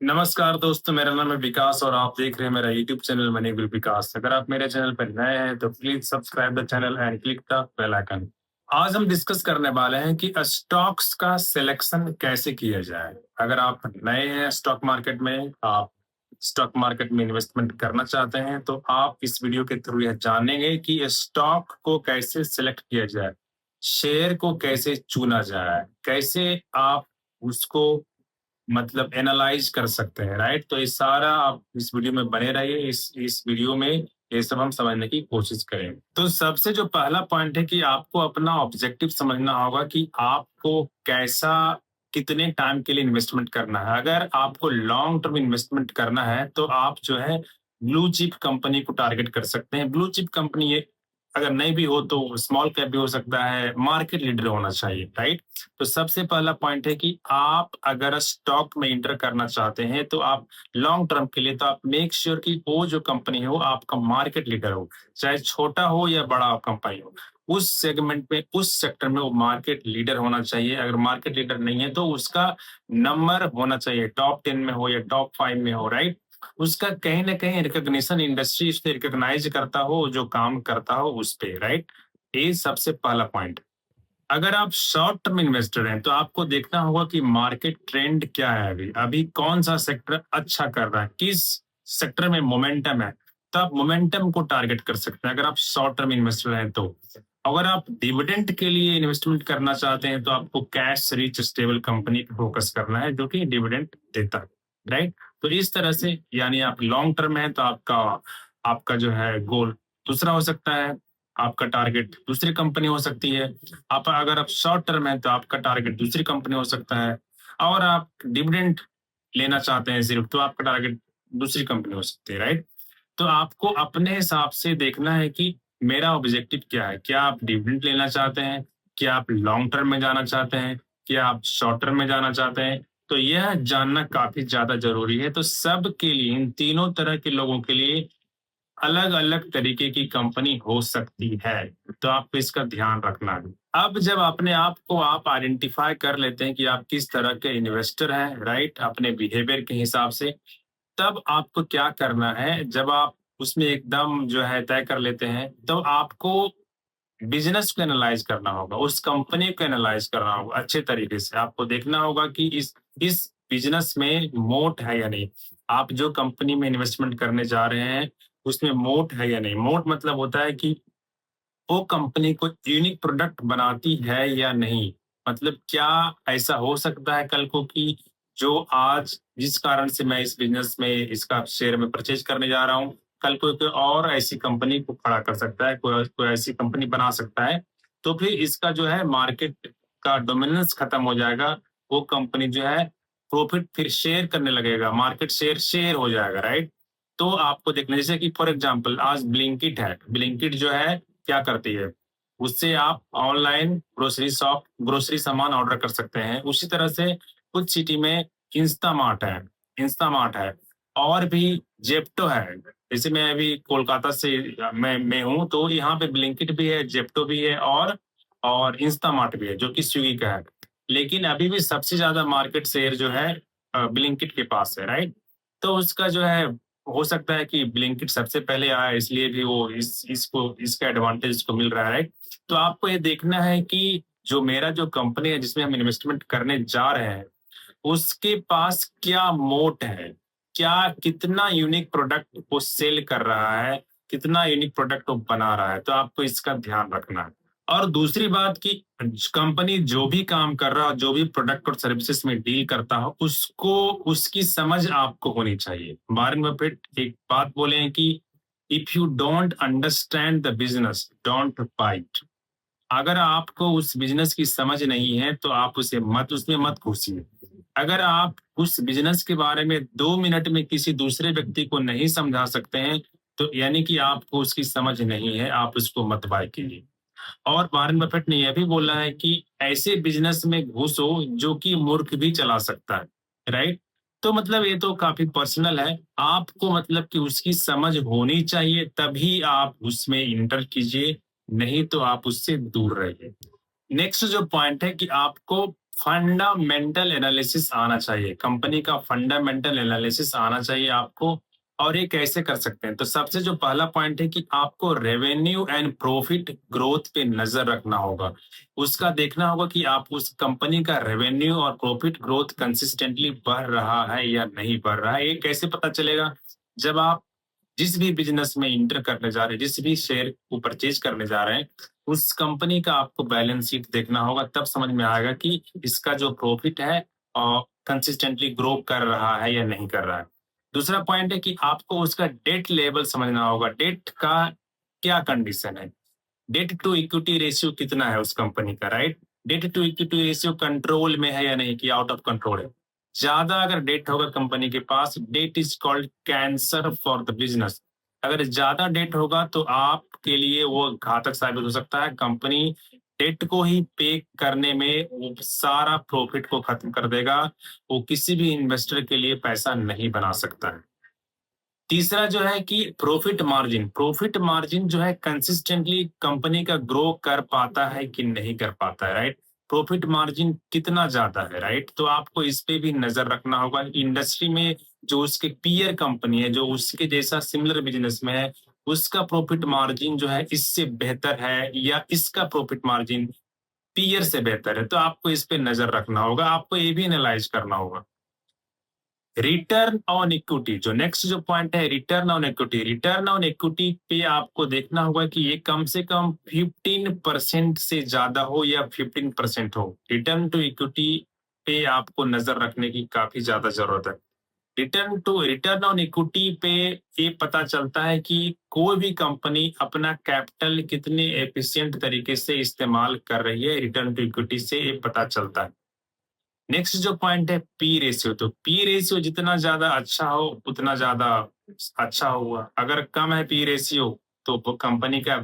नमस्कार दोस्तों, मेरा नाम है विकास और आप देख रहे हैं मेरा YouTube channel money will Vikas. अगर आप मेरे चैनल पर नए हैं तो please subscribe the channel and click the bell icon. आज हम डिस्कस करने वाले हैं कि स्टॉक्स का सिलेक्शन कैसे किया जाए। अगर आप नए हैं स्टॉक मार्केट में, आप स्टॉक मार्केट में इन्वेस्टमेंट करना चाहते हैं तो आप इस वीडियो के थ्रू यह जानेंगे कि स्टॉक को कैसे सिलेक्ट किया जाए, शेयर को कैसे चुना जाए, कैसे आप उसको मतलब एनालाइज कर सकते हैं, राइट। तो ये सारा आप इस वीडियो में बने रहिए। इस वीडियो में ये सब हम समझने की कोशिश करेंगे। तो सबसे जो पहला पॉइंट है कि आपको अपना ऑब्जेक्टिव समझना होगा कि आपको कैसा कितने टाइम के लिए इन्वेस्टमेंट करना है। अगर आपको लॉन्ग टर्म इन्वेस्टमेंट करना है तो आप जो है ब्लू चिप कंपनी को टारगेट कर सकते हैं। ब्लू चिप कंपनी ये अगर नहीं भी हो तो स्मॉल कैप भी हो सकता है, मार्केट लीडर होना चाहिए, राइट। तो सबसे पहला पॉइंट है कि आप अगर स्टॉक में इंटर करना चाहते हैं तो आप लॉन्ग टर्म के लिए तो आप मेक श्योर कि वो जो कंपनी हो आपका मार्केट लीडर हो, चाहे छोटा हो या बड़ा कंपनी हो। उस सेगमेंट में, उस सेक्टर में वो मार्केट लीडर होना चाहिए। अगर मार्केट लीडर नहीं है तो उसका नंबर होना चाहिए, टॉप 10 में हो या टॉप 5 में हो, राइट। उसका कहीं ना कहीं रिकॉग्निशन इंडस्ट्री उससे रिकॉग्नाइज करता हो, जो काम करता हो उस पे, राइट। ये सबसे पहला पॉइंट। अगर आप शॉर्ट टर्म इन्वेस्टर हैं तो आपको देखना होगा कि मार्केट ट्रेंड क्या है, अभी अभी कौन सा सेक्टर अच्छा कर रहा है, किस सेक्टर में मोमेंटम है। तो आप मोमेंटम को टारगेट कर सकते हैं अगर आप शॉर्ट टर्म इन्वेस्टर हैं तो। अगर आप डिविडेंड के लिए इन्वेस्टमेंट करना चाहते हैं तो आपको कैश रिच स्टेबल कंपनी पे फोकस करना है जो कि डिविडेंड देता है, राइट। तो इस तरह से यानी आप लॉन्ग टर्म है तो आपका आपका जो है गोल दूसरा हो सकता है, आपका टारगेट दूसरी कंपनी हो सकती है। आप अगर आप शॉर्ट टर्म है तो आपका टारगेट दूसरी कंपनी हो सकता है, और आप डिविडेंड लेना चाहते हैं सिर्फ तो आपका टारगेट दूसरी कंपनी हो सकती है, राइट। तो आपको अपने हिसाब से देखना है कि मेरा ऑब्जेक्टिव क्या है। क्या आप डिविडेंड लेना चाहते हैं, क्या आप लॉन्ग टर्म में जाना चाहते हैं, क्या आप शॉर्ट टर्म में जाना चाहते हैं। तो यह जानना काफी ज्यादा जरूरी है। तो सबके लिए, इन तीनों तरह के लोगों के लिए अलग अलग तरीके की कंपनी हो सकती है। तो आपको इसका ध्यान रखना है। अब जब अपने आप को आप आइडेंटिफाई कर लेते हैं कि आप किस तरह के इन्वेस्टर हैं, राइट, अपने बिहेवियर के हिसाब से, तब आपको क्या करना है। जब आप उसमें एकदम जो है तय कर लेते हैं तो आपको बिजनेस को एनालाइज करना होगा, उस कंपनी को एनालाइज करना होगा अच्छे तरीके से। आपको देखना होगा कि इस बिजनेस में मोट है या नहीं। आप जो कंपनी में इन्वेस्टमेंट करने जा रहे हैं उसमें मोट है या नहीं। मोट मतलब होता है कि वो कंपनी कोई यूनिक प्रोडक्ट बनाती है या नहीं। मतलब क्या ऐसा हो सकता है कल को कि जो आज जिस कारण से मैं इस बिजनेस में इसका शेयर में परचेज करने जा रहा हूँ, कल कोई और ऐसी कंपनी को खड़ा कर सकता है, कोई ऐसी कंपनी बना सकता है। तो फिर इसका जो है मार्केट का डोमिनेंस खत्म हो जाएगा। वो कंपनी जो है प्रॉफिट फिर शेयर करने लगेगा, मार्केट शेयर शेयर हो जाएगा, राइट। तो आपको देखना, जैसे कि फॉर एग्जांपल आज ब्लिंकिट है। ब्लिंकिट जो है क्या करती है, उससे आप ऑनलाइन ग्रोसरी सामान ऑर्डर कर सकते हैं। उसी तरह से कुछ सिटी में इंस्टामार्ट है, इंस्टामार्ट है, और भी जेप्टो है। जैसे मैं अभी कोलकाता से मैं हूँ तो यहाँ पे ब्लिंकिट भी है, जेप्टो भी है, और इंस्टामार्ट भी है जो कि स्विगी का है। लेकिन अभी भी सबसे ज्यादा मार्केट शेयर जो है ब्लिंकिट के पास है, राइट। तो उसका जो है हो सकता है कि ब्लिंकिट सबसे पहले आया इसलिए भी वो इसको इसका एडवांटेज इसको मिल रहा है, राइट। तो आपको ये देखना है कि जो मेरा जो कंपनी है जिसमें हम इन्वेस्टमेंट करने जा रहे हैं उसके पास क्या मोट है, क्या कितना यूनिक प्रोडक्ट वो सेल कर रहा है, कितना यूनिक प्रोडक्ट वो बना रहा है। तो आपको इसका ध्यान रखना है। और दूसरी बात कि कंपनी जो भी काम कर रहा हो, जो भी प्रोडक्ट और सर्विसेज में डील करता हो, उसको उसकी समझ आपको होनी चाहिए। वॉरेन बफेट एक बात बोले हैं कि if you don't understand the business don't buy it. अगर आपको उस बिजनेस की समझ नहीं है तो आप उसमें मत घुसिए। अगर आप उस बिजनेस के बारे में 2 मिनट में किसी दूसरे व्यक्ति को नहीं समझा सकते हैं तो यानी कि आपको उसकी समझ नहीं है, आप उसको मत बाय कीजिए। और वॉरेन बफेट ने यह भी बोला है कि ऐसे बिजनेस में घुसो जो कि मूर्ख भी चला सकता है, राइट। तो मतलब ये तो काफी पर्सनल है। आपको मतलब कि उसकी समझ होनी चाहिए तभी आप उसमें इंटर कीजिए, नहीं तो आप उससे दूर रहिए। नेक्स्ट जो पॉइंट है कि आपको फंडामेंटल एनालिसिस आना चाहिए, कंपनी का फंडामेंटल एनालिसिस आना चाहिए आपको। और ये कैसे कर सकते हैं? तो सबसे जो पहला पॉइंट है कि आपको रेवेन्यू एंड प्रॉफिट ग्रोथ पे नजर रखना होगा। उसका देखना होगा कि आप उस कंपनी का रेवेन्यू और प्रॉफिट ग्रोथ कंसिस्टेंटली बढ़ रहा है या नहीं बढ़ रहा है। ये कैसे पता चलेगा? जब आप जिस भी बिजनेस में इंटर करने जा रहे हैं, जिस भी शेयर को परचेज करने जा रहे हैं, उस कंपनी का आपको बैलेंस शीट देखना होगा, तब समझ में आएगा कि इसका जो प्रॉफिट है कंसिस्टेंटली ग्रो कर रहा है या नहीं कर रहा है। दूसरा पॉइंट है कि आपको उसका डेट लेवल समझना होगा, डेट का क्या कंडीशन है, डेट टू इक्विटी रेशियो कितना है उस कंपनी का, right? Debt to equity ratio control में है या नहीं, कि आउट ऑफ कंट्रोल है। ज्यादा अगर डेट होगा कंपनी के पास, debt is called cancer for the business. अगर ज्यादा डेट होगा तो आपके लिए वो घातक साबित हो सकता है। कंपनी डेट को ही पे करने में वो सारा प्रॉफिट को खत्म कर देगा। वो किसी भी इन्वेस्टर के लिए पैसा नहीं बना सकता है। तीसरा जो है कि प्रॉफिट मार्जिन जो है कंसिस्टेंटली कंपनी का ग्रो कर पाता है कि नहीं कर पाता है, राइट? प्रॉफिट मार्जिन कितना ज्यादा है, राइट? तो आपको इस पे भी नजर रखना होगा। इंडस्ट्री में जो उसके पीयर कंपनी है, जो उसके जैसा सिमिलर बिजनेस में है, उसका प्रॉफिट मार्जिन जो है इससे बेहतर है या इसका प्रॉफिट मार्जिन पीयर से बेहतर है। तो आपको इस पे नजर रखना होगा, आपको ये भी एनालाइज करना होगा। रिटर्न ऑन इक्विटी, जो नेक्स्ट जो पॉइंट है, रिटर्न ऑन इक्विटी पे आपको देखना होगा कि ये कम से कम 15% से ज्यादा हो या 15% हो। रिटर्न टू इक्विटी पे आपको नजर रखने की काफी ज्यादा जरूरत है। रिटर्न ऑन इक्विटी पे ये पता चलता है कि कोई भी कंपनी अपना कैपिटल कितने एफिशिएंट तरीके से इस्तेमाल कर रही है, रिटर्न टू इक्विटी से ये पता चलता है। नेक्स्ट जो पॉइंट है पी रेशियो, तो पी रेशियो जितना ज्यादा अच्छा हो उतना ज्यादा अच्छा होगा। अगर कम है पी रेशियो तो कंपनी का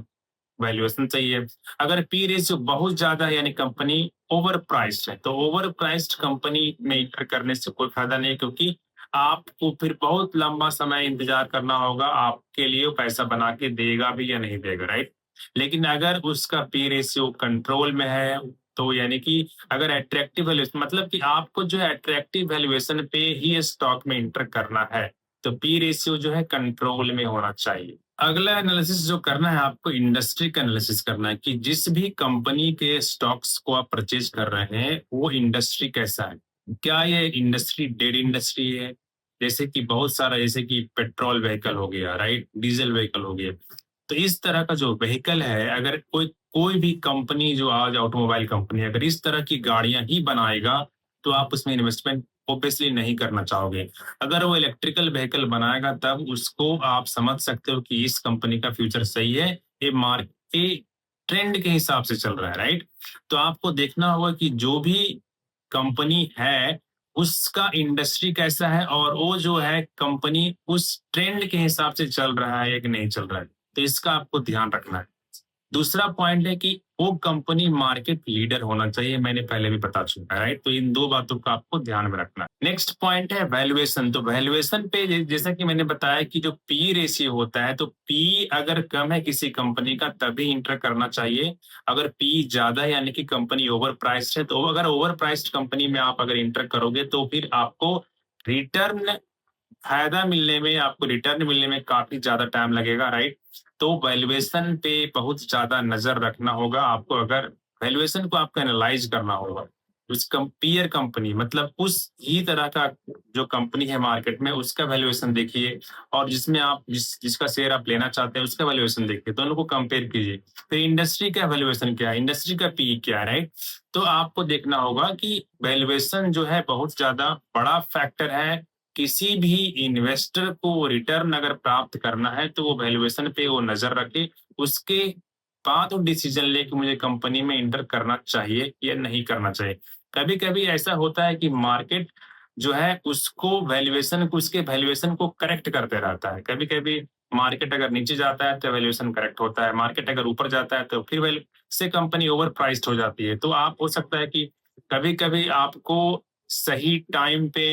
वैल्यूएशन चाहिए। अगर पी रेशियो बहुत ज्यादा है यानी कंपनी ओवर प्राइस्ड है, तो ओवर प्राइस्ड कंपनी में इंटर करने से कोई फायदा नहीं, क्योंकि आपको फिर बहुत लंबा समय इंतजार करना होगा, आपके लिए वो पैसा बना के देगा भी या नहीं देगा, राइट? लेकिन अगर उसका पी रेशियो कंट्रोल में है, तो यानी कि अगर अट्रैक्टिव वैल्यूएशन, मतलब कि आपको जो है अट्रैक्टिव वैल्यूएशन पे ही स्टॉक में इंटर करना है, तो पी रेशियो जो है कंट्रोल में होना चाहिए। अगला एनालिसिस जो करना है आपको, इंडस्ट्री का एनालिसिस करना है कि जिस भी कंपनी के स्टॉक्स को आप परचेज कर रहे हैं वो इंडस्ट्री कैसा है। क्या ये इंडस्ट्री डेड इंडस्ट्री है? जैसे कि बहुत सारा, जैसे कि पेट्रोल व्हीकल हो गया, राइट, डीजल व्हीकल हो गया। तो इस तरह का जो व्हीकल है, अगर कोई कोई भी कंपनी जो आज ऑटोमोबाइल कंपनी अगर इस तरह की गाड़ियां ही बनाएगा तो आप उसमें इन्वेस्टमेंट ऑब्वियसली नहीं करना चाहोगे। अगर वो इलेक्ट्रिकल व्हीकल बनाएगा तब उसको आप समझ सकते हो कि इस कंपनी का फ्यूचर सही है, ये मार्केट ट्रेंड के हिसाब से चल रहा है, राइट? तो आपको देखना होगा कि जो भी कंपनी है उसका इंडस्ट्री कैसा है और वो जो है कंपनी उस ट्रेंड के हिसाब से चल रहा है या कि नहीं चल रहा है। तो इसका आपको ध्यान रखना है। दूसरा पॉइंट है कि वो कंपनी मार्केट लीडर होना चाहिए, मैंने पहले भी बता चुका है, राइट? तो इन दो बातों का आपको ध्यान में रखना है। नेक्स्ट पॉइंट है वैल्यूएशन। तो वैल्यूएशन पे जैसा कि मैंने बताया कि जो पी रेशियो होता है, तो पी अगर कम है किसी कंपनी का तभी इंटर करना चाहिए। अगर पी ज्यादा है यानी कि कंपनी ओवर प्राइस्ड है, तो अगर ओवर प्राइस्ड कंपनी में आप अगर इंटर करोगे तो फिर आपको रिटर्न रिटर्न मिलने में काफी ज्यादा टाइम लगेगा, राइट? तो वैल्यूएशन पे बहुत ज्यादा नजर रखना होगा आपको। अगर वैल्यूएशन को आपको एनालाइज करना होगा, उस पीयर कंपनी मतलब उस ही तरह का जो कंपनी है मार्केट में उसका वैल्यूएशन देखिए, और जिसमें आप जिसका शेयर आप लेना चाहते हैं उसका वैल्यूएशन देखिए, दोनों को कंपेयर कीजिए। फिर इंडस्ट्री का वैल्यूएशन क्या है, इंडस्ट्री का पी क्या है, राइट? तो आपको देखना होगा कि वैल्यूएशन जो है बहुत ज्यादा बड़ा फैक्टर है। किसी भी इन्वेस्टर को रिटर्न अगर प्राप्त करना है तो वो वैल्यूएशन पे वो नजर रखे, उसके बाद वो डिसीजन ले कि मुझे कंपनी में इंटर करना चाहिए या नहीं करना चाहिए। कभी कभी ऐसा होता है कि मार्केट जो है उसके वैल्यूएशन को करेक्ट करते रहता है। कभी कभी मार्केट अगर नीचे जाता है तो वैल्यूएशन करेक्ट होता है, मार्केट अगर ऊपर जाता है तो फिर वैल्यू से कंपनी ओवर प्राइस्ड हो जाती है। तो आप हो सकता है कि कभी कभी आपको सही टाइम पे,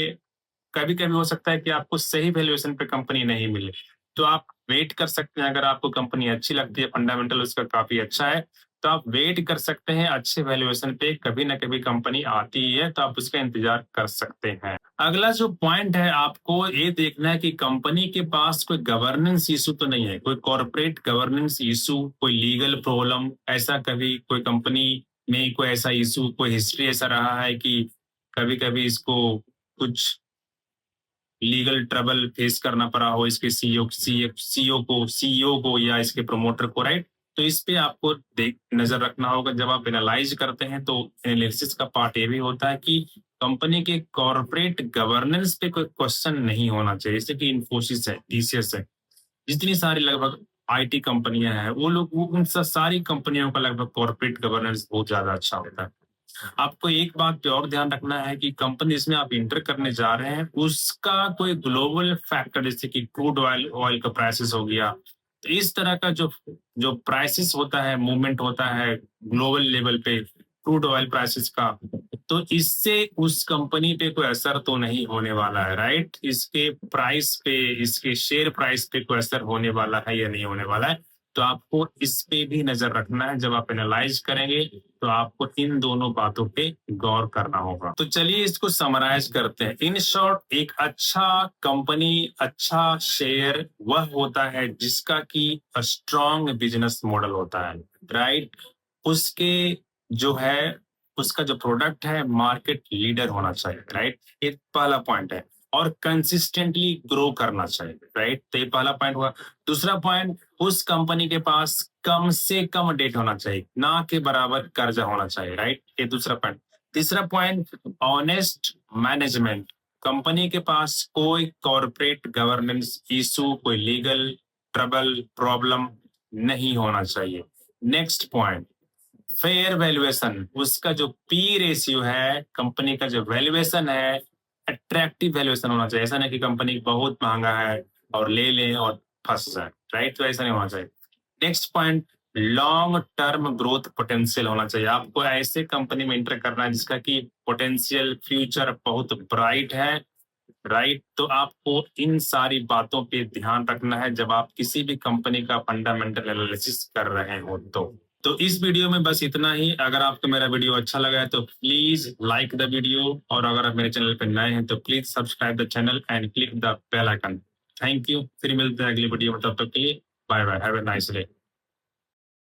कभी कभी हो सकता है कि आपको सही वैल्यूएशन पे कंपनी नहीं मिले, तो आप वेट कर सकते हैं। अगर आपको कंपनी अच्छी लगती है, फंडामेंटल उसका काफी अच्छा है, तो आप वेट कर सकते हैं अच्छे वैल्यूएशन पे, कभी ना कभी कंपनी आती ही है, तो आप उसका इंतजार कर सकते हैं। अगला जो पॉइंट है, आपको ये देखना है कि कंपनी के पास कोई गवर्नेंस इशू तो नहीं है, कोई कॉर्पोरेट गवर्नेंस इशू, कोई लीगल प्रॉब्लम, ऐसा कभी कोई कंपनी में कोई ऐसा इशू, कोई हिस्ट्री ऐसा रहा है कि कभी कभी इसको कुछ लीगल ट्रबल फेस करना पड़ा हो इसके सीईओ को या इसके प्रमोटर को, राइट? तो इस पे आपको देख नजर रखना होगा जब आप एनालाइज करते हैं। तो एनालिसिस का पार्ट ये भी होता है कि कंपनी के कॉर्पोरेट गवर्नेंस पे कोई क्वेश्चन नहीं होना चाहिए, जैसे कि इन्फोसिस है, टीसीएस है, जितनी सारी लगभग आईटी कंपनियां हैं, वो लोग उन सारी कंपनियों का लगभग कॉर्पोरेट गवर्नेंस बहुत ज्यादा अच्छा होता है। आपको एक बात पे और ध्यान रखना है कि कंपनी जिसमें आप इंटर करने जा रहे हैं उसका कोई ग्लोबल फैक्टर, जैसे कि क्रूड ऑयल का प्राइसेस हो गया, तो इस तरह का जो जो प्राइसेस होता है, मूवमेंट होता है ग्लोबल लेवल पे क्रूड ऑयल प्राइसेस का, तो इससे उस कंपनी पे कोई असर तो नहीं होने वाला है, राइट? इसके प्राइस पे, इसके शेयर प्राइस पे कोई असर होने वाला है या नहीं होने वाला है, तो आपको इस पे भी नजर रखना है। जब आप एनालाइज करेंगे तो आपको इन दोनों बातों पे गौर करना होगा। तो चलिए इसको समराइज करते हैं। इन शॉर्ट, एक अच्छा कंपनी, अच्छा शेयर वह होता है जिसका की स्ट्रॉन्ग बिजनेस मॉडल होता है, राइट? उसके जो है, उसका जो प्रोडक्ट है मार्केट लीडर होना चाहिए, राइट? ये पहला पॉइंट है। और कंसिस्टेंटली ग्रो करना चाहिए, राइट? तो ये पहला पॉइंट हुआ। दूसरा पॉइंट, उस कंपनी के पास कम से कम डेट होना चाहिए, ना के बराबर कर्जा होना चाहिए, राइट? ये दूसरा पॉइंट। तीसरा पॉइंट, ऑनेस्ट मैनेजमेंट। कंपनी के पास कोई कॉर्पोरेट गवर्नेंस इशू, कोई लीगल ट्रबल प्रॉब्लम नहीं होना चाहिए। Next point, fair valuation. उसका जो पी रेशियो है, कंपनी का जो वैल्यूएशन है, अट्रैक्टिव वैल्यूएशन होना चाहिए। ऐसा नहीं कि कंपनी बहुत महंगा है और ले लें और फंस जाए, राइट? तो ऐसा नहीं होना चाहिए। Next point, long term growth potential होना चाहिए। आपको ऐसे कंपनी में इंटर करना है जिसका की पोटेंशियल, फ्यूचर बहुत ब्राइट है, राइट? तो आपको इन सारी बातों पे ध्यान रखना है जब आप किसी भी कंपनी का फंडामेंटल एनालिसिस कर रहे हो। तो इस वीडियो में बस इतना ही। अगर आपको मेरा वीडियो अच्छा लगा है तो प्लीज लाइक द वीडियो, और अगर आप मेरे चैनल पर नए हैं तो please subscribe the channel and click the bell icon. Thank you. फिर मिलते हैं अगली वीडियो में, तब तक के लिए bye bye, have a nice day.